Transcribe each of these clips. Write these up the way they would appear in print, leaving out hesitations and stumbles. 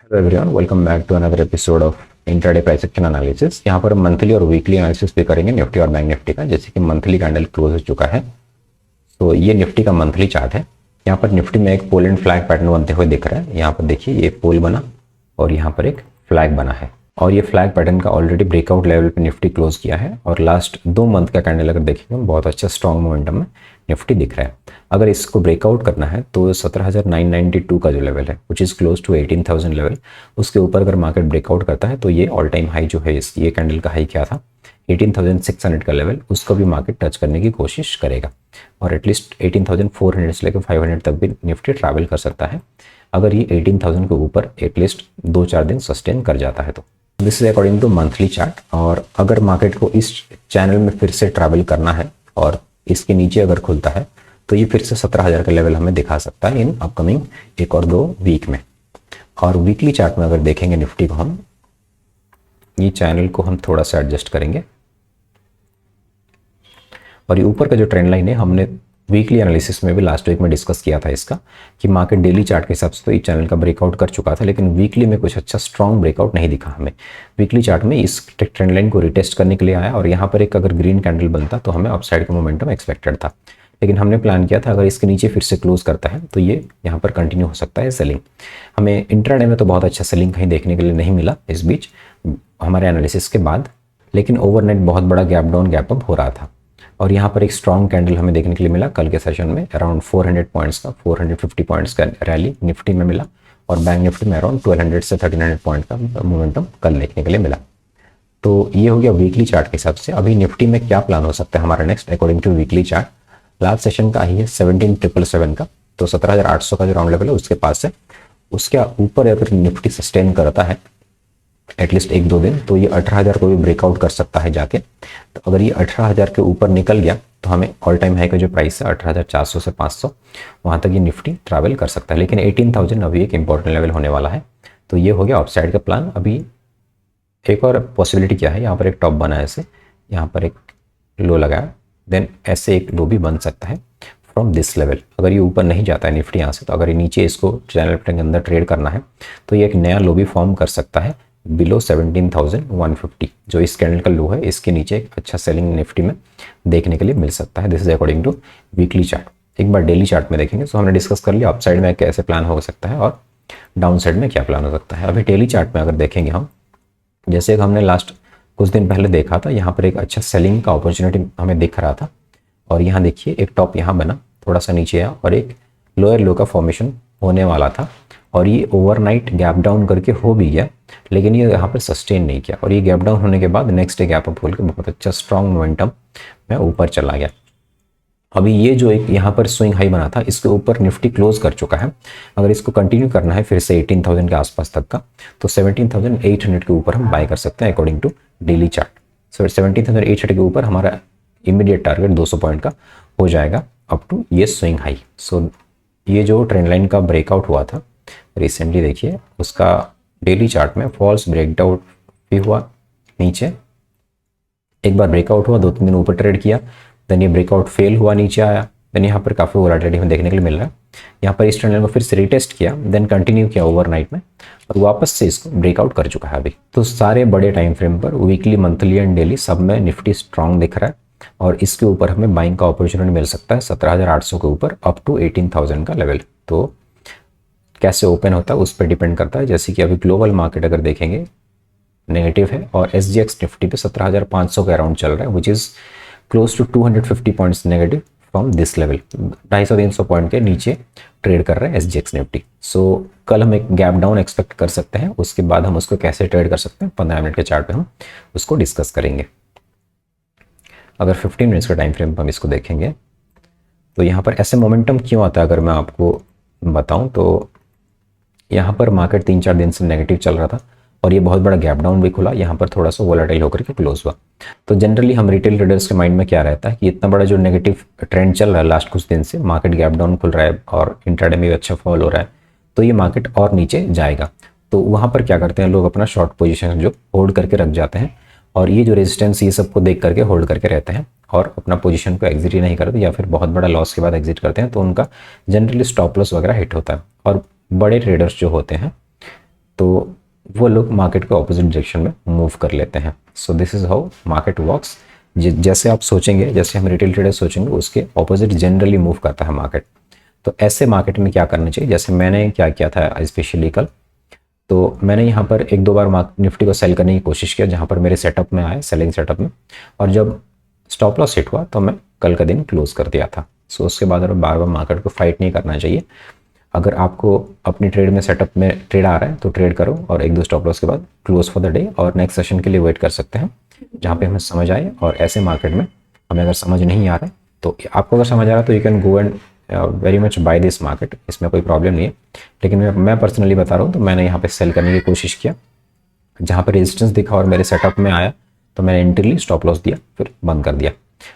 Hello everyone, welcome back to another episode of intraday price action analysis. यहाँ पर monthly और weekly analysis भी करेंगे निफ्टी और बैंक निफ्टी का। जैसे कि मंथली कैंडल क्लोज हो चुका है, तो ये निफ्टी का मंथली चार्ट है। यहाँ पर निफ्टी में एक पोल एंड फ्लैग पैटर्न बनते हुए दिख रहा है। यहाँ पर देखिए, ये पोल बना और यहाँ पर एक फ्लैग बना है, और ये फ्लैग पैटर्न का ऑलरेडी ब्रेकआउट लेवल पे निफ्टी क्लोज किया है। और लास्ट 2 मंथ का कैंडल अगर देखेंगे, बहुत अच्छा स्ट्रॉन्ग मोमेंटम में निफ्टी दिख रहा है। अगर इसको ब्रेकआउट करना है तो 17,992 का जो लेवल है, which is close to 18,000 level, उसके ऊपर अगर मार्केट ब्रेकआउट करता है तो ये ऑल टाइम हाई जो है, ये कैंडल का हाई क्या था 18,600 का लेवल, उसको भी मार्केट टच करने की कोशिश करेगा। और एटलीस्ट 18,400 से लेकर 500 तक भी निफ्टी ट्रैवल कर सकता है, अगर ये 18,000 के ऊपर एटलीस्ट 2-4 दिन सस्टेन कर जाता है तो। This is according to monthly chart. और अगर मार्केट को इस चैनल में फिर से ट्रैवल करना है और इसके नीचे अगर खुलता है तो ये फिर से 17,000 का लेवल हमें दिखा सकता है इन अपकमिंग 1 और 2 वीक में। और वीकली चार्ट में अगर देखेंगे निफ्टी को, हम ये चैनल को हम थोड़ा सा एडजस्ट करेंगे, और ये ऊपर का जो ट्रेंड लाइन है, हमने वीकली एनालिसिस में भी लास्ट वीक में डिस्कस किया था इसका, कि मार्केट डेली चार्ट के हिसाब से तो इस चैनल का ब्रेकआउट कर चुका था, लेकिन वीकली में कुछ अच्छा स्ट्रॉन्ग ब्रेकआउट नहीं दिखा हमें। वीकली चार्ट में इस ट्रेंड लाइन को रिटेस्ट करने के लिए आया, और यहाँ पर एक अगर ग्रीन कैंडल बनता तो हमें अपसाइड का मोमेंटम एक्सपेक्टेड था। लेकिन हमने प्लान किया था अगर इसके नीचे फिर से क्लोज करता है तो ये यहाँ पर कंटिन्यू हो सकता है सेलिंग। हमें इंट्राडे में तो बहुत अच्छा सेलिंग कहीं देखने के लिए नहीं मिला इस बीच हमारे एनालिसिस के बाद, लेकिन ओवरनाइट बहुत बड़ा गैप डाउन गैप अप हो रहा था। और यहाँ पर एक स्ट्रॉन्ग कैंडल हमें देखने के लिए मिला कल के सेशन में, अराउंड 400 पॉइंट्स का, 450 पॉइंट्स का रैली निफ्टी में मिला, और बैंक निफ्टी में अराउंड 1200 से 1300 पॉइंट का मोमेंटम कल देखने के लिए मिला। तो ये हो गया वीकली चार्ट के हिसाब से। अभी निफ्टी में क्या प्लान हो सकता है हमारा next according to weekly chart. Last session का ही है 17,777 का, तो 17,800 का जो राउंड लेवल है उसके पास है। उसके ऊपर अगर निफ्टी सस्टेन करता है एटलीस्ट 1-2 दिन, तो ये 18,000 को भी ब्रेकआउट कर सकता है जाके। तो अगर ये 18,000 के ऊपर निकल गया तो हमें ऑल टाइम हाई का जो प्राइस है 18,400 से 500, वहाँ तक ये निफ्टी ट्रैवल कर सकता है। लेकिन 18,000 अभी एक इंपॉर्टेंट लेवल होने वाला है। तो ये हो गया अपसाइड का प्लान। अभी एक और पॉसिबिलिटी क्या है, यहाँ पर एक टॉप बना है ऐसे, यहाँ पर एक लो लगाया, देन ऐसे एक लो भी बन सकता है फ्रॉम दिस लेवल। अगर ये ऊपर नहीं जाता है निफ्टी यहाँ से, तो अगर ये नीचे इसको चैनल के अंदर ट्रेड करना है तो ये एक नया लो भी फॉर्म कर सकता है बिलो 17,150, जो इस कैंडल का लो है, इसके नीचे एक अच्छा सेलिंग निफ्टी में देखने के लिए मिल सकता है। This is according to weekly chart. एक बार डेली चार्ट में देखेंगे तो हमने डिस्कस कर लिया अपसाइड में कैसे प्लान हो सकता है और डाउन साइड में क्या प्लान हो सकता है। अभी डेली चार्ट में अगर देखेंगे हम, जैसे हमने लास्ट कुछ दिन पहले देखा था, यहाँ पर एक अच्छा सेलिंग का अपॉर्चुनिटी हमें दिख रहा था, और यहाँ देखिए एक टॉप यहाँ बना, थोड़ा सा नीचे आया, और एक लोअर लो का फॉर्मेशन होने वाला था, और ये ओवरनाइट गैप डाउन करके हो भी गया, लेकिन ये यहाँ पर सस्टेन नहीं किया, और ये गैप डाउन होने के बाद नेक्स्ट डे गैप अप खोल के बहुत अच्छा स्ट्रॉन्ग मोमेंटम में ऊपर चला गया। अभी ये जो एक यहाँ पर स्विंग हाई बना था, इसके ऊपर निफ्टी क्लोज कर चुका है। अगर इसको कंटिन्यू करना है फिर से 18,000 के आसपास तक का, तो 17,800 के ऊपर हम बाय कर सकते हैं अकॉर्डिंग टू डेली चार्ट। सो 17,800 के ऊपर हमारा इमीडिएट टारगेट 200 पॉइंट का हो जाएगा अप टू ये स्विंग हाई। सो ये जो ट्रेंड लाइन का ब्रेकआउट हुआ था रिसेंटली, देखिए उसका डेली चार्ट में फॉल्स ब्रेकआउट भी हुआ नीचे, एक बार ब्रेकआउट हुआ, 2-3 दिन ऊपर ट्रेड किया, देन ये ब्रेकआउट फेल हुआ, नीचे आया, देन यहाँ पर काफ़ी वोलेटिलिटी हमें देखने के लिए मिल रहा है। यहाँ पर इस ट्रेंड लाइन को फिर से रिटेस्ट किया, देन कंटिन्यू किया ओवरनाइट में, और वापस से इसको ब्रेकआउट कर चुका है अभी। तो सारे बड़े टाइम फ्रेम पर वीकली, मंथली एंड डेली सब में निफ्टी स्ट्रॉन्ग दिख रहा है, और इसके ऊपर हमें बाइंग का अपॉर्चुनिटी मिल सकता है 17,800 के ऊपर अप टू 18,000 का लेवल। तो कैसे ओपन होता है उस पर डिपेंड करता है। जैसे कि अभी ग्लोबल मार्केट अगर देखेंगे नेगेटिव है, और SGX निफ्टी पे 17,500 के अराउंड चल रहा है, which is close to 250 points negative from this level. 250-300 point के नीचे ट्रेड कर रहे हैं SGX निफ्टी। सो कल हम एक गैप डाउन एक्सपेक्ट कर सकते हैं, उसके बाद हम उसको कैसे ट्रेड कर सकते हैं 15 मिनट के चार्ट पे हम उसको डिस्कस करेंगे। अगर 15 मिनट्स का टाइम फ्रेम पर हम इसको देखेंगे तो यहाँ पर ऐसे मोमेंटम क्यों आता है अगर मैं आपको बताऊँ तो, यहाँ पर मार्केट 3-4 दिन से नेगेटिव चल रहा था, और ये बहुत बड़ा गैप डाउन भी खुला, यहाँ पर थोड़ा सा वोलेटाइल होकर के क्लोज हुआ। तो जनरली हम रिटेल ट्रेडर्स के माइंड में क्या रहता है कि इतना बड़ा जो नेगेटिव ट्रेंड चल रहा है लास्ट कुछ दिन से, मार्केट गैप डाउन खुल रहा है और इंट्राडे में भी अच्छा फॉल हो रहा है, तो ये मार्केट और नीचे जाएगा। तो वहाँ पर क्या करते हैं लोग, अपना शॉर्ट पोजीशन जो होल्ड करके रख जाते हैं, और ये जो रेजिस्टेंस ये सबको देख करके होल्ड करके रहते हैं, और अपना पोजीशन को एग्जिट ही नहीं करते, या फिर बहुत बड़ा लॉस के बाद एग्जिट करते हैं, तो उनका जनरली स्टॉप लॉस वगैरह हिट होता है। और बड़े ट्रेडर्स जो होते हैं तो वो लोग मार्केट को ऑपोजिट डायरेक्शन में मूव कर लेते हैं। So this is how market works. जैसे आप सोचेंगे, जैसे हम रिटेल ट्रेडर सोचेंगे, उसके ऑपोजिट जनरली मूव करता है मार्केट। तो ऐसे मार्केट में क्या करना चाहिए, जैसे मैंने क्या किया था स्पेशली कल, तो मैंने यहाँ पर एक दो बार निफ्टी को सेल करने की कोशिश किया जहाँ पर मेरे सेटअप में आए, सेलिंग सेटअप में, और जब स्टॉप लॉस हिट हुआ तो मैं कल का दिन क्लोज कर दिया था। सो उसके बाद बार बार मार्केट को फाइट नहीं करना चाहिए। अगर आपको अपनी ट्रेड में सेटअप में ट्रेड आ रहा है तो ट्रेड करो और एक दो स्टॉप लॉस के बाद क्लोज फॉर द डे, और नेक्स्ट सेशन के लिए वेट कर सकते हैं जहाँ पे हमें समझ आए। और ऐसे मार्केट में हमें अगर समझ नहीं आ रहा है तो आपको अगर समझ आ रहा है तो you can go and very much buy this market, इसमें कोई प्रॉब्लम नहीं है। लेकिन मैं पर्सनली बता रहा हूँ, तो मैंने यहाँ पे सेल करने की कोशिश किया, जहाँ पर रेजिस्टेंस दिखा और मेरे सेटअप में आया तो मैंने एंट्री स्टॉप लॉस दिया, फिर बंद कर दिया।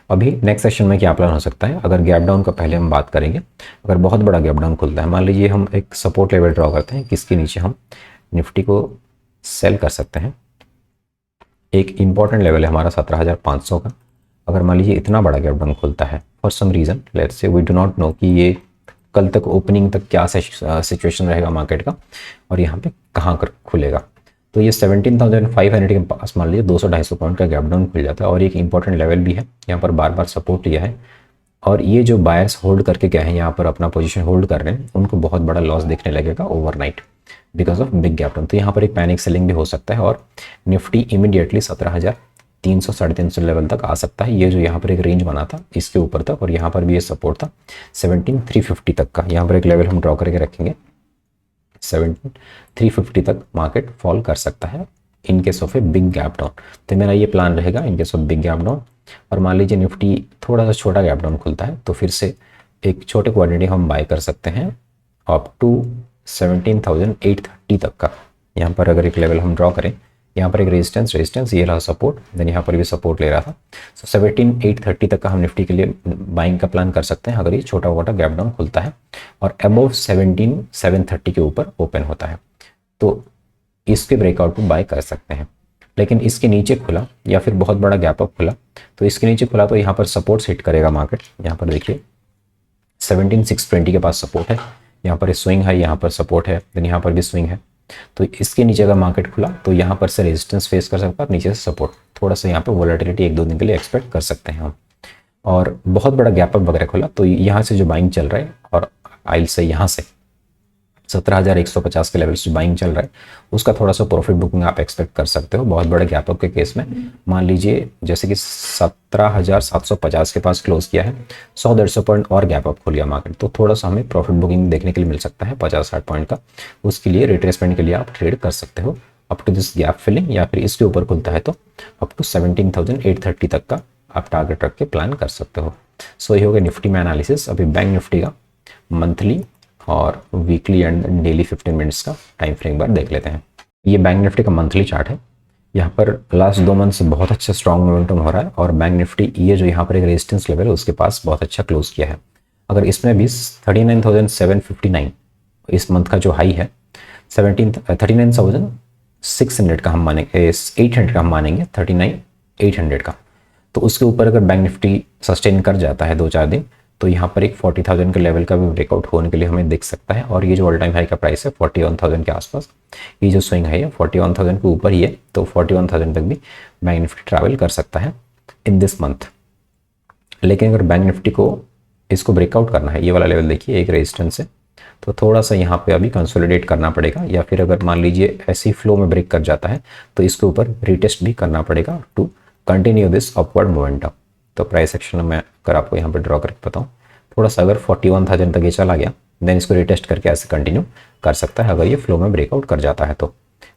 अभी नेक्स्ट सेशन में क्या प्लान हो सकता है, अगर गैप डाउन का पहले हम बात करेंगे। अगर बहुत बड़ा गैप डाउन खुलता है, मान लीजिए हम एक सपोर्ट लेवल ड्रॉ करते हैं किसके नीचे हम निफ्टी को सेल कर सकते हैं। एक इंपॉर्टेंट लेवल है हमारा 17,500 का। अगर मान लीजिए इतना बड़ा गैप डाउन खुलता है for some reason, let's say we do not know कि ये कल तक ओपनिंग तक क्या सिचुएशन रहेगा मार्केट का और यहाँ पे कहाँ कर खुलेगा, तो ये 17,500 के पास मान लीजिए 200-250 पॉइंट का गैप डाउन खुल जाता है। और एक इंपॉर्टेंट लेवल भी है, यहाँ पर बार बार सपोर्ट लिया है, और ये जो बायर्स होल्ड करके गए हैं यहाँ पर अपना पोजीशन होल्ड कर रहे हैं, उनको बहुत बड़ा लॉस दिखने लगेगा overnight because of big gap down. तो यहाँ पर एक पैनिक सेलिंग भी हो सकता है और निफ्टी इमीडिएटली 17,300-350 लेवल तक आ सकता है। ये जो यहाँ पर एक रेंज बना था इसके ऊपर तक, और यहाँ पर भी ये सपोर्ट था 17,350 तक का, यहाँ पर एक लेवल हम ड्रॉ करके रखेंगे। 17,350 तक मार्केट फॉल कर सकता है in case of a big gap down. तो मेरा ये प्लान रहेगा in case of big gap down. और मान लीजिए निफ्टी थोड़ा सा छोटा गैप डाउन खुलता है तो फिर से एक छोटे क्वांटिटी हम बाय कर सकते हैं अप टू 17,830 तक का। यहाँ पर अगर एक लेवल हम ड्रॉ करें, यहाँ पर एक रेजिस्टेंस ये रहा सपोर्ट, देन यहाँ पर भी सपोर्ट ले रहा था। सो 17,830 तक का हम निफ्टी के लिए बाइंग का प्लान कर सकते हैं अगर ये छोटा मोटा गैप डाउन खुलता है और अबव 17,730 के ऊपर ओपन होता है तो इसके ब्रेकआउट को बाय कर सकते हैं। लेकिन इसके नीचे खुला या फिर बहुत बड़ा गैप अप खुला, तो इसके नीचे खुला तो यहाँ पर सपोर्ट हिट करेगा मार्केट। यहाँ पर देखिए 17,620 के पास सपोर्ट है, यहाँ पर स्विंग है, यहाँ पर सपोर्ट है, देन यहाँ पर भी स्विंग है। तो इसके नीचे अगर मार्केट खुला तो यहाँ पर से रेजिस्टेंस फेस कर सकता है और नीचे से सपोर्ट, थोड़ा सा यहाँ पे वोलेटिलिटी एक दो दिन के लिए एक्सपेक्ट कर सकते हैं हम। और बहुत बड़ा गैप अप वगैरह खुला तो यहाँ से जो बाइंग चल रहा है और आइल से यहाँ से 17,150 के लेवल से बाइंग चल रहा है उसका थोड़ा सा प्रॉफिट बुकिंग आप एक्सपेक्ट कर सकते हो बहुत बड़े गैप अप के केस में। मान लीजिए जैसे कि 17,750 के पास क्लोज किया है, 100-150 पॉइंट और गैप अप खुल गया मार्केट, तो थोड़ा सा हमें प्रॉफिट बुकिंग देखने के लिए मिल सकता है 50-60 पॉइंट का। उसके लिए रिट्रेसमेंट के लिए आप ट्रेड कर सकते हो up to this gap filling, या फिर इसके ऊपर खुलता है तो अप टू 17,830 तक का आप टारगेट रख के प्लान कर सकते हो। सो ये हो गया निफ्टी में एनालिसिस। अभी बैंक निफ्टी का मंथली और वीकली एंड डेली 15 मिनट्स का टाइम फ्रेम बार देख लेते हैं। ये बैंक निफ्टी का मंथली चार्ट है। यहाँ पर लास्ट 2 मंथ से बहुत अच्छा स्ट्रॉन्ग मोमेंटम हो रहा है और बैंक निफ्टी ये जो यहाँ पर एक रेजिस्टेंस लेवल है उसके पास बहुत अच्छा क्लोज किया है। अगर इसमें भी 39,759 इस मंथ का जो हाई है 39,600 का हम मानेंगे, 800 का हम मानेंगे, 39,800 का, तो उसके ऊपर अगर बैंक निफ्टी सस्टेन कर जाता है 2-4 दिन तो यहाँ पर एक 40,000 के लेवल का भी ब्रेकआउट होने के लिए हमें दिख सकता है। और ये जो ऑल टाइम हाई का प्राइस है 41,000 के आसपास, ये जो स्विंग है 41,000 के ऊपर ही है, तो 41,000 तक भी बैंक निफ्टी ट्रैवल कर सकता है इन दिस मंथ। लेकिन अगर बैंक निफ्टी को इसको ब्रेकआउट करना है, ये वाला लेवल देखिए एक रेजिस्टेंस है, तो थोड़ा सा यहाँ पे अभी कंसोलिडेट करना पड़ेगा, या फिर अगर मान लीजिए ऐसी फ्लो में ब्रेक कर जाता है तो इसके ऊपर रीटेस्ट भी करना पड़ेगा to continue this upward momentum. तो प्राइस एक्शन में अगर आपको यहाँ पे ड्रॉ करके बताऊँ, थोड़ा सा अगर 41,000 तक ये चला गया देन इसको रिटेस्ट करके ऐसे कंटिन्यू कर सकता है अगर ये फ्लो में ब्रेकआउट कर जाता है तो।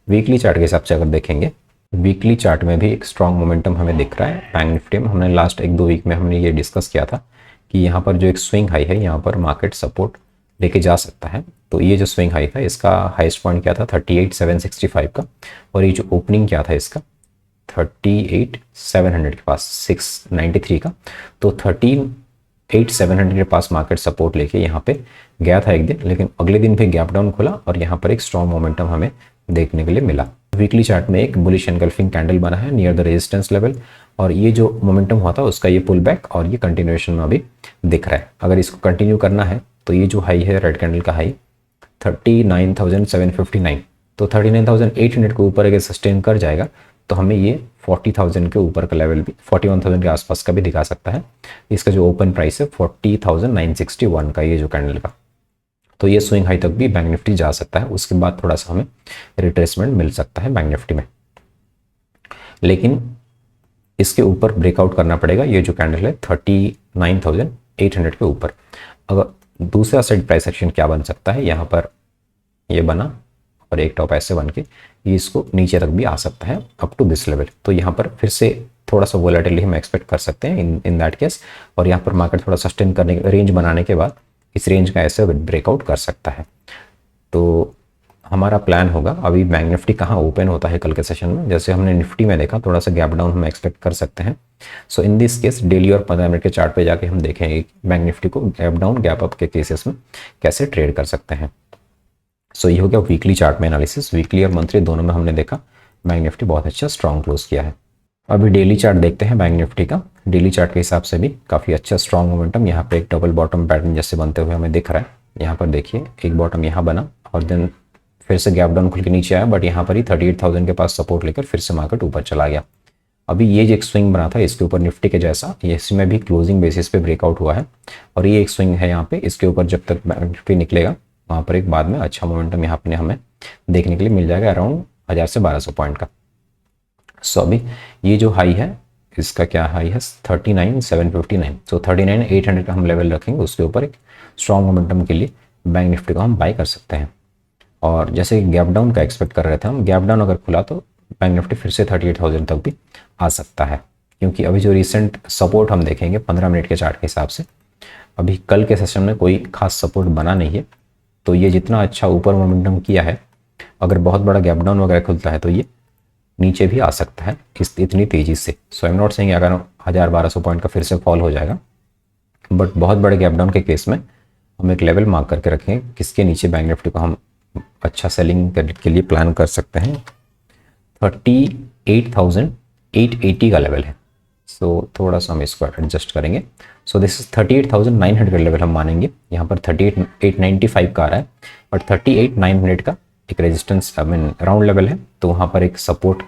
वीकली चार्ट के हिसाब से अगर देखेंगे, वीकली चार्ट में भी एक स्ट्रॉन्ग मोमेंटम हमें दिख रहा है बैंक निफ्टी में। हमने लास्ट 1-2 वीक में हमने ये डिस्कस किया था कि यहाँ पर जो एक स्विंग हाई है यहाँ पर मार्केट सपोर्ट लेके जा सकता है। तो ये जो स्विंग हाई था इसका हाईएस्ट पॉइंट क्या था 38,765 का, और ये जो ओपनिंग क्या था इसका 38,700 के पास 693 का, तो 13,800 के पास मार्केट सपोर्ट लेके यहाँ पे गया था एक दिन, लेकिन अगले दिन भी गैप डाउन खुला और यहाँ पर एक स्ट्रॉन्ग मोमेंटम हमें देखने के लिए मिला। वीकली चार्ट में एक बुलिश एनगल्फिंग कैंडल बना है नियर द रेजिस्टेंस लेवल, और ये जो मोमेंटम हुआ था उसका ये पुल बैक और ये कंटिन्यूएशन में अभी दिख रहा है। अगर इसको कंटिन्यू करना है तो ये जो हाई है रेड कैंडल का हाई 39,759, तो 39,800 के ऊपर अगर सस्टेन कर जाएगा तो हमें ये 40,000 के ऊपर का लेवल भी 41,000 के आसपास का भी दिखा सकता है। इसका जो ओपन प्राइस है 40,961 का ये जो कैंडल का, तो ये स्विंग हाई तक भी बैंक निफ्टी जा सकता है। उसके बाद थोड़ा सा हमें रिट्रेसमेंट मिल सकता है बैंक निफ्टी में, लेकिन इसके ऊपर ब्रेकआउट करना पड़ेगा। ये जो कैंडल है 39,800 के ऊपर। अगर दूसरा साइड प्राइस एक्शन क्या बन सकता है, यहाँ पर ये बना और एक टॉप ऐसे बन के ये इसको नीचे तक भी आ सकता है अप टू दिस लेवल। तो यहाँ पर फिर से थोड़ा सा वोलेटिलिटी हम एक्सपेक्ट कर सकते हैं इन दैट केस, और यहाँ पर मार्केट थोड़ा सस्टेन करने रेंज बनाने के बाद इस रेंज का ऐसे ब्रेकआउट कर सकता है। तो हमारा प्लान होगा, अभी बैंक निफ्टी कहाँ ओपन होता है कल के सेशन में, जैसे हमने निफ्टी में देखा थोड़ा सा गैप डाउन हम एक्सपेक्ट कर सकते हैं। सो इन दिस केस डेली और 15 मिनट के चार्ट पे जाके हम देखेंगे बैंक निफ्टी को गैप डाउन गैप अप के केसेस में कैसे ट्रेड कर सकते हैं। सो ये हो गया वीकली चार्ट में एनालिसिस। वीकली और मंथली दोनों में हमने देखा बैंक निफ्टी बहुत अच्छा स्ट्रॉन्ग क्लोज किया है। अभी डेली चार्ट देखते हैं बैंक निफ्टी का। डेली चार्ट के हिसाब से भी काफ़ी अच्छा स्ट्रॉन्ग मोमेंटम यहाँ पे एक डबल बॉटम पैटर्न जैसे बनते हुए हमें दिख रहा है। यहाँ पर देखिए एक बॉटम यहाँ बना और देन फिर से गैप डाउन खुल के नीचे आया, बट यहाँ पर ही 38,000 के पास सपोर्ट लेकर फिर से मार्केट ऊपर चला गया। अभी ये जो एक स्विंग बना था इसके ऊपर निफ्टी के जैसा, ये इसमें भी क्लोजिंग बेसिस पे ब्रेकआउट हुआ है, और ये एक स्विंग है यहाँ पे। इसके ऊपर जब तक बैंक निफ्टी निकलेगा वहाँ पर एक बाद में अच्छा मोमेंटम यहाँ पर हमें देखने के लिए मिल जाएगा अराउंड 1000 से 1200 पॉइंट का। सो अभी ये जो हाई है इसका क्या हाई है 39,759। सो 39,800 का हम लेवल रखेंगे, उसके ऊपर एक स्ट्रॉन्ग मोमेंटम के लिए बैंक निफ्टी को हम बाय कर सकते हैं। और जैसे गैप डाउन का एक्सपेक्ट कर रहे थे हम, गैप डाउन अगर खुला तो बैंक निफ्टी फिर से 38,000 तक भी आ सकता है, क्योंकि अभी जो रिसेंट सपोर्ट हम देखेंगे 15 मिनट के चार्ट के हिसाब से, अभी कल के सेशन में कोई खास सपोर्ट बना नहीं है। तो ये जितना अच्छा ऊपर मोमेंटम किया है, अगर बहुत बड़ा गैप डाउन वगैरह खुलता है तो ये नीचे भी आ सकता है इतनी तेज़ी से। सो आई एम नॉट सेइंग अगर 1000-1200 पॉइंट का फिर से फॉल हो जाएगा, बट बहुत बड़े गैप डाउन के केस में हम एक लेवल मार्क करके रखेंगे किसके नीचे बैंक निफ्टी को हम अच्छा सेलिंग के लिए प्लान कर सकते हैं। 38,880 का लेवल है। सो थोड़ा सा हम इसको एडजस्ट करेंगे। सो दिस इज 38,900 का लेवल हम मानेंगे। यहाँ पर 38,895 का आ रहा है, बट 38,900 का एक रेजिस्टेंस राउंड लेवल है, तो वहाँ पर एक सपोर्ट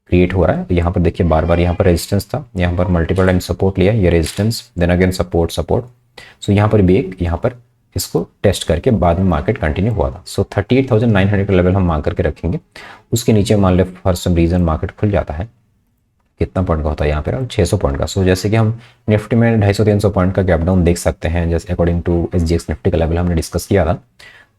क्रिएट हो रहा है। यहाँ पर देखिए बार बार यहाँ पर रेजिस्टेंस था, यहाँ पर मल्टीपल टाइम सपोर्ट लिया, ये रेजिस्टेंस देन अगेन सपोर्ट। सो यहाँ पर भी एक यहाँ पर इसको टेस्ट करके बाद में मार्केट कंटिन्यू हुआ था। सो 38,900 का लेवल हम मार्क करके रखेंगे। उसके नीचे मान ले फॉर सम रीजन मार्केट खुल जाता है, कितना पॉइंट का होता है यहाँ पर 600 पॉइंट का। सो जैसे कि हम निफ्टी में 250-300 पॉइंट का गैप डाउन देख सकते हैं, जैसे अकॉर्डिंग टू SGX निफ्टी का लेवल हमने डिस्कस किया था,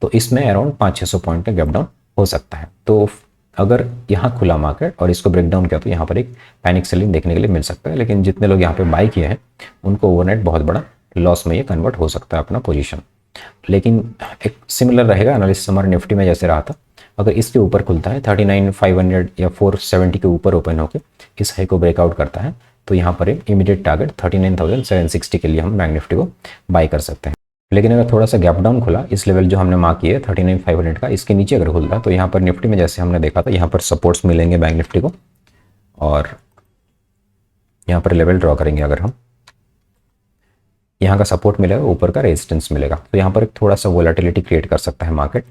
तो इसमें अराउंड 500-600 पॉइंट का गैप डाउन हो सकता है। तो अगर यहाँ खुला मार्केट और इसको ब्रेक डाउन किया तो यहाँ पर एक पैनिक सेलिंग देखने के लिए मिल सकता है, लेकिन जितने लोग यहाँ पे बाई किए हैं उनको ओवरनाइट बहुत बड़ा लॉस में ये कन्वर्ट हो सकता है अपना पोजीशन। लेकिन एक सिमिलर रहेगा एनालिसिस हमारे निफ्टी में जैसे रहा था। अगर इसके ऊपर खुलता है 39,500 या 470 के ऊपर ओपन होकर इस हाई को ब्रेकआउट करता है, तो यहाँ पर एक इमीडिएट टारगेट 39,760 के लिए हम बैंक निफ्टी को बाई कर सकते हैं। लेकिन अगर थोड़ा सा गैप डाउन खुला, इस लेवल जो हमने मार्क किया है 39,500 का, इसके नीचे अगर खुलता है तो यहाँ पर निफ्टी में जैसे हमने देखा था यहाँ पर सपोर्ट्स मिलेंगे बैंक निफ्टी को, और यहाँ पर लेवल ड्रॉ करेंगे। अगर हम यहाँ का सपोर्ट मिलेगा, ऊपर का रेजिस्टेंस मिलेगा, तो यहाँ पर एक थोड़ा सा वोलेटिलिटी क्रिएट कर सकता है मार्केट,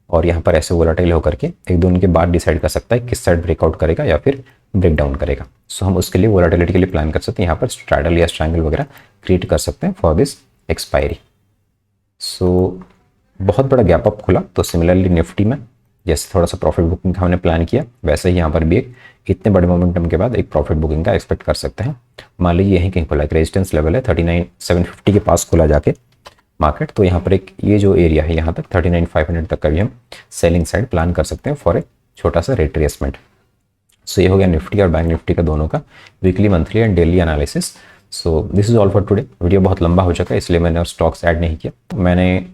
और यहाँ पर ऐसे वोलेटाइल होकर के एक दो दिन के बाद डिसाइड कर सकता है किस साइड ब्रेकआउट करेगा या फिर ब्रेक डाउन करेगा। सो हम उसके लिए वोलेटिलिटी के लिए प्लान कर सकते हैं, यहाँ पर स्ट्रैडल या स्ट्रैंगल वगैरह क्रिएट कर सकते हैं फॉर दिस एक्सपायरी। सो बहुत बड़ा गैप अप खुला तो सिमिलरली निफ्टी में जैसे थोड़ा सा प्रॉफिट बुकिंग का हमने प्लान किया, वैसे ही यहाँ पर भी एक इतने बड़े मोमेंटम के बाद एक प्रॉफिट बुकिंग का एक्सपेक्ट कर सकते हैं। मान लीजिए यहीं कहीं खुला, एक रेजिस्टेंस लेवल है 39,750 के पास खुला जाके मार्केट, तो यहाँ पर एक ये जो एरिया है यहाँ तक 39,500 तक का भी हम सेलिंग साइड प्लान कर सकते हैं फॉर ए छोटा सा रिट्रेसमेंट। सो ये हो गया निफ्टी और बैंक निफ्टी का दोनों का weekly, monthly and daily analysis. So this is all for today. Video बहुत लंबा हो चुका है इसलिए मैंने और स्टॉक्स ऐड नहीं किया। तो मैंने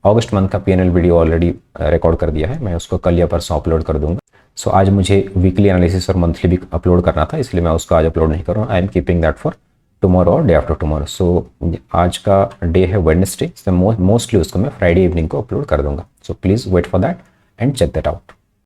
अगस्त मंथ का PNL वीडियो ऑलरेडी रिकॉर्ड कर दिया है, मैं उसको कल या परसों अपलोड कर दूंगा। सो आज मुझे वीकली एनालिसिस और मंथली भी अपलोड करना था, इसलिए मैं उसको आज अपलोड नहीं कर रहा हूँ। I am keeping that for tomorrow और डे आफ्टर टुमारो। सो आज का डे है वेडनेसडे, मोस्टली उसको मैं फ्राइडे इवनिंग को अपलोड कर दूंगा। So please wait for that and check that out.